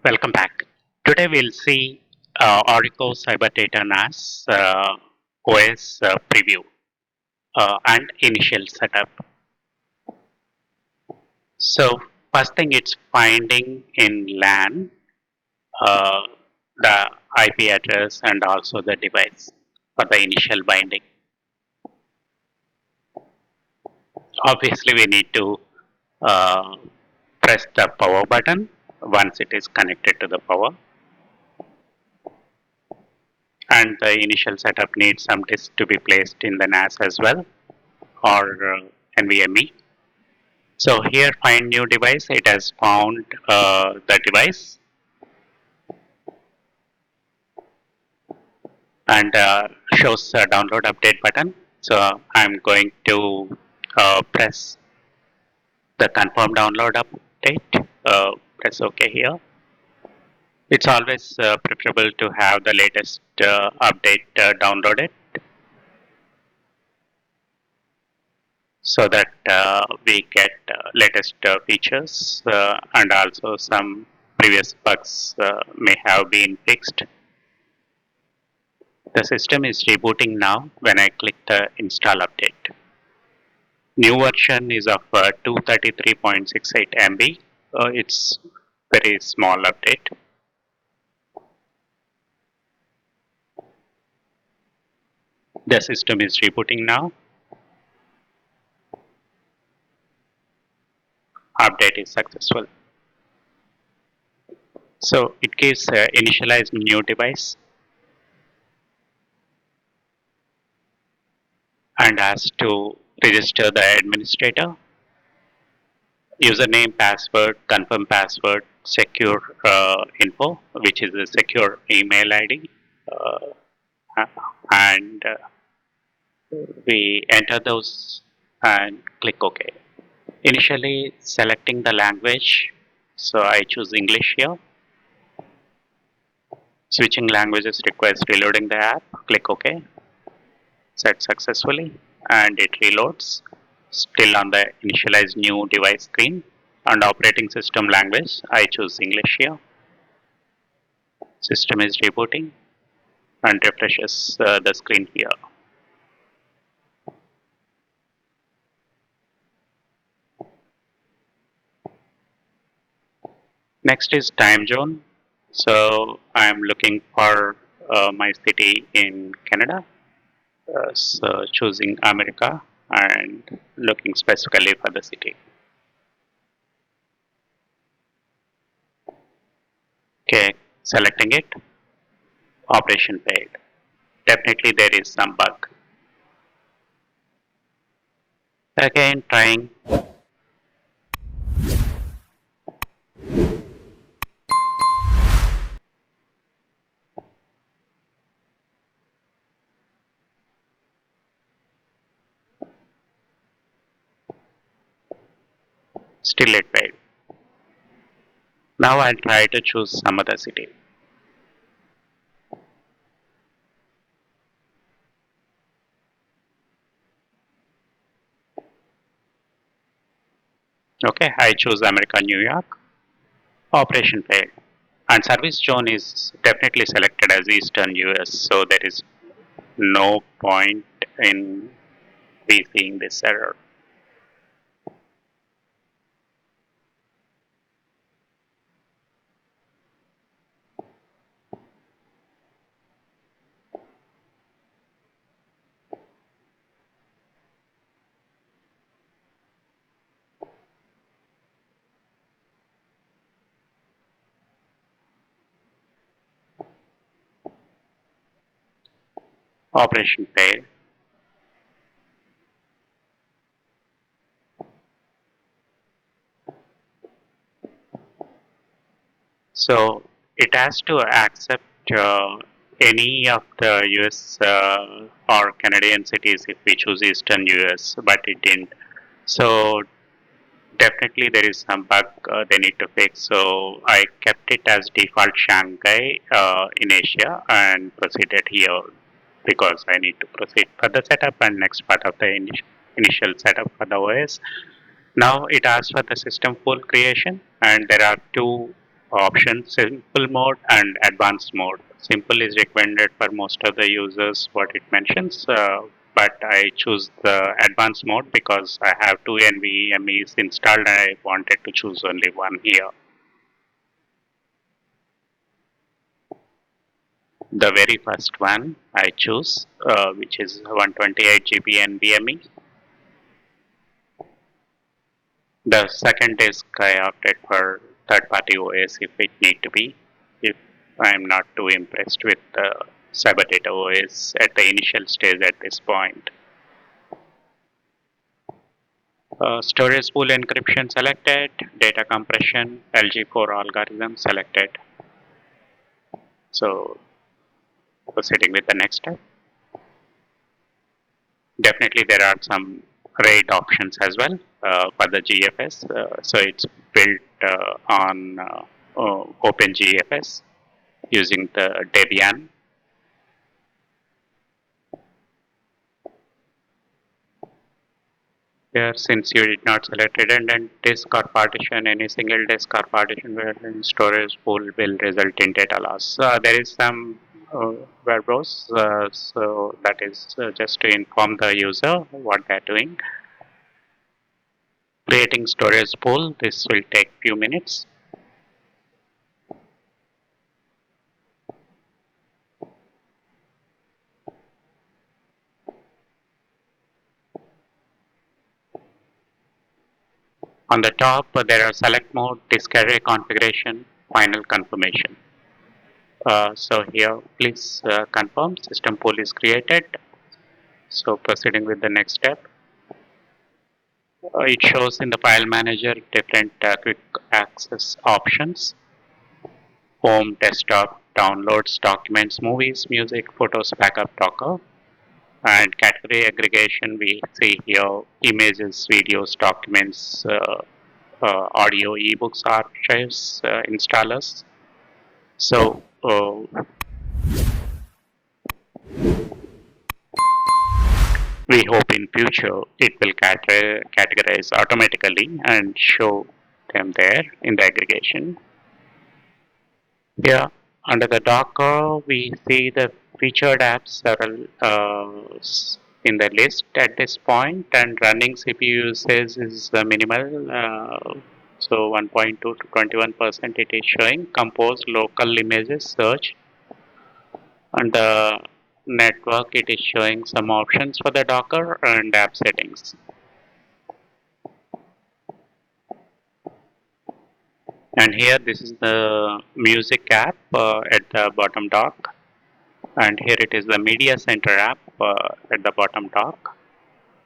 Welcome back. Today we'll see Orico CyberData OS OS preview and initial setup. So first thing it's finding in LAN uh, the IP address and also the device for the initial binding. Obviously we need to uh, press the power button once it is connected to the power, and the initial setup needs some disk to be placed in the NAS as well, or NVMe. So here find new device, it has found the device and shows a download update button. So I'm going to press the confirm download update, press OK here. It's always preferable to have the latest update downloaded so that we get latest features and also some previous bugs may have been fixed. The system is rebooting now when I click the install update. New version is of 233.68 MB. It's very small update. The system is rebooting now. Update is successful. So it gives initialize new device and asks to register the administrator. Username, password, confirm password, secure info, which is a secure email ID, and we enter those and click OK. Initially selecting the language, so I choose English here. Switching languages requires reloading the app, click OK. Set successfully and it reloads. Still on the initialize new device screen, and operating system language I choose English here. System is rebooting and refreshes the screen here. Next is time zone. So I am looking for my city in Canada. So choosing America and looking specifically for the city. Okay, selecting it. Operation failed. Definitely there is some bug. Again trying. Still it failed. Now I'll try to choose some other city. Okay, I choose America, New York. Operation failed. And service zone is definitely selected as Eastern US, so there is no point in we seeing this error. Operation failed. So it has to accept any of the US or Canadian cities if we choose Eastern US, but it didn't. So definitely there is some bug they need to fix. So I kept it as default Shanghai in Asia and proceeded here because I need to proceed for the setup and next part of the initial setup for the OS. Now it asks for the system full creation, and there are two options: simple mode and advanced mode. Simple is recommended for most of the users, what it mentions, but I choose the advanced mode because I have two NVMEs installed and I wanted to choose only one here. The very first one I choose, which is 128 GB NVMe. The second disk I opted for third-party OS if it need to be, if I'm not too impressed with the CyberData OS at the initial stage at this point. Storage pool encryption selected, data compression, LG4 algorithm selected. So proceeding with the next step. Definitely there are some RAID options as well for the GFS. So it's built on OpenGFS using the Debian. Here, since you did not select redundant disk or partition, any single disk or partition wherein storage pool will result in data loss. There is some verbose, so that is just to inform the user what they're doing. Creating storage pool, this will take few minutes. On the top, there are select mode, disk array configuration, final confirmation. So here, please confirm system pool is created. So proceeding with the next step. It shows in the file manager different quick access options: home, desktop, downloads, documents, movies, music, photos, backup, Docker. And category aggregation, we see here images, videos, documents, audio, ebooks, archives, installers. So we hope in future it will categorize automatically and show them there in the aggregation. Here under the Docker, we see the featured apps several in the list at this point, and running CPU usage is minimal. So 1.2 to 21% it is showing. Compose, local images, search. On the network, it is showing some options for the Docker and app settings. And here, this is the music app at the bottom dock. And here it is the media center app at the bottom dock.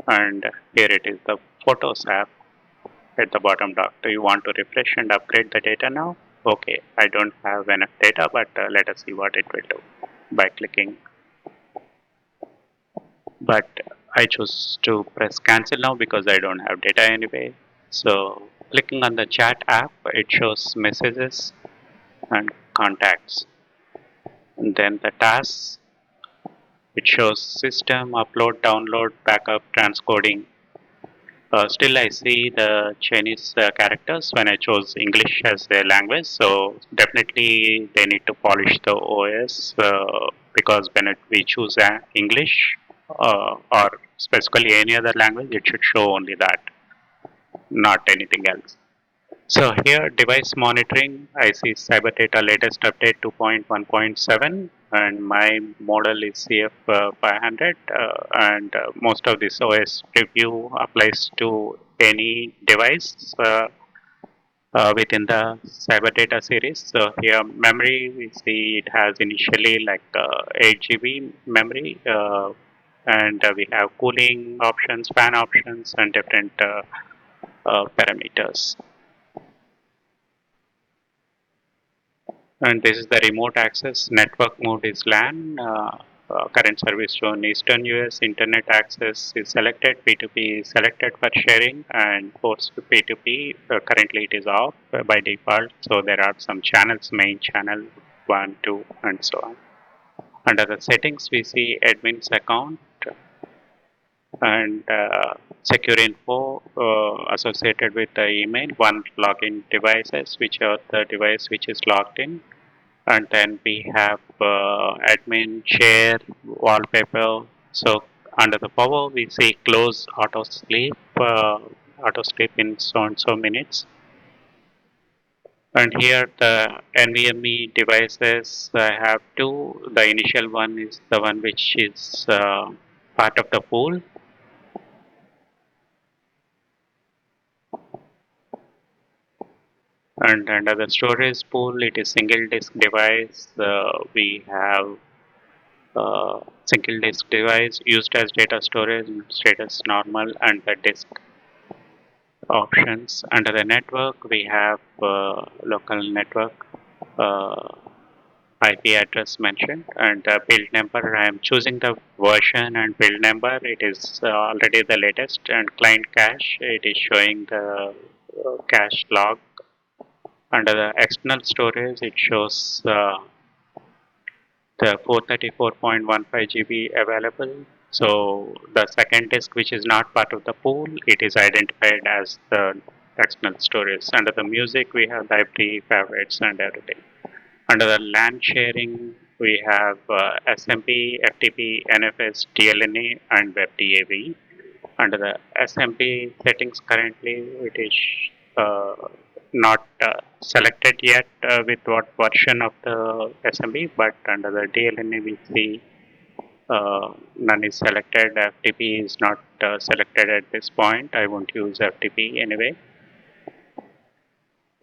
And here it is the photos app at the bottom dock. Do you want to refresh and upgrade the data now? Okay, I don't have enough data, but let us see what it will do by clicking. But I choose to press cancel now because I don't have data anyway. So clicking on the chat app, it shows messages and contacts. And then the tasks, it shows system, upload, download, backup, transcoding. Still I see the Chinese characters when I chose English as a language. So definitely they need to polish the OS because when we choose English or specifically any other language, it should show only that, not anything else. So here device monitoring, I see CyberData latest update 2.1.7 and my model is CF500 and most of this OS preview applies to any device within the CyberData series. So here memory, we see it has initially like 8 GB memory and we have cooling options, fan options and different parameters. And this is the remote access. Network mode is LAN. Current service shown Eastern US. Internet access is selected. P2P is selected for sharing and ports to P2P. Currently it is off by default. So there are some channels, main channel 1, 2 and so on. Under the settings we see admin's account. and secure info associated with the email, one login devices, which are the device which is logged in, and then we have admin, share, wallpaper. So under the power, we see close auto sleep in so and so minutes. And here the NVMe devices, I have two. The initial one is the one which is part of the pool, and under the storage pool, it is single disk device. We have single disk device used as data storage, status normal, and the disk options. Under the network, we have local network, uh, IP address mentioned, and the build number. I am choosing the version and build number. It is already the latest, and client cache. It is showing the cache log. Under the external storage, it shows the 434.15 GB available. So the second disk, which is not part of the pool, it is identified as the external storage. Under the music, we have library, favorites, and everything. Under the LAN sharing, we have SMP, FTP, NFS, DLNA, and WebDAV. Under the SMP settings currently, it is not selected yet with what version of the SMP, but under the DLNA we see none is selected. FTP is not selected at this point. I won't use FTP anyway.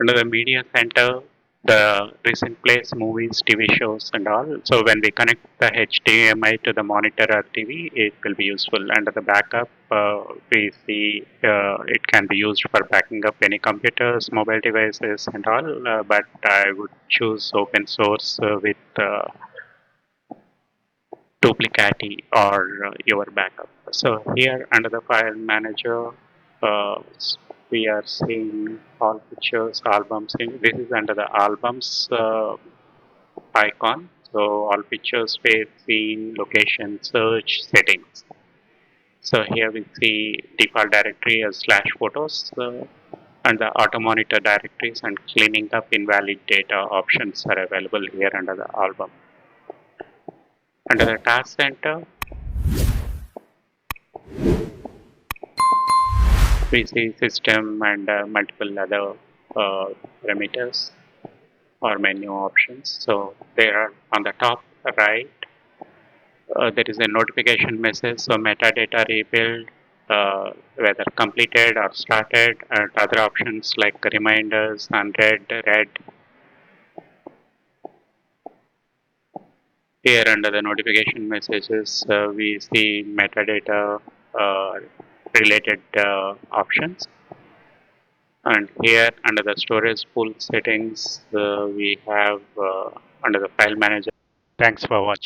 Under the media center, the recent plays, movies, TV shows, and all. So when we connect the HDMI to the monitor or TV, it will be useful. Under the backup, we see it can be used for backing up any computers, mobile devices, and all. But I would choose open source with duplicate or your backup. So here under the file manager, uh, we are seeing all pictures, albums. This is under the albums icon. So all pictures, face, scene, location, search, settings. So here we see default directory as slash photos and the auto monitor directories and cleaning up invalid data options are available here under the album. Under the task center, we see system and multiple other parameters or menu options. So there are on the top right, there is a notification message. So metadata rebuild, whether completed or started, and other options like reminders, unread, read. Here under the notification messages, we see metadata related options. And here under the storage pool settings, we have under the file manager. Thanks for watching.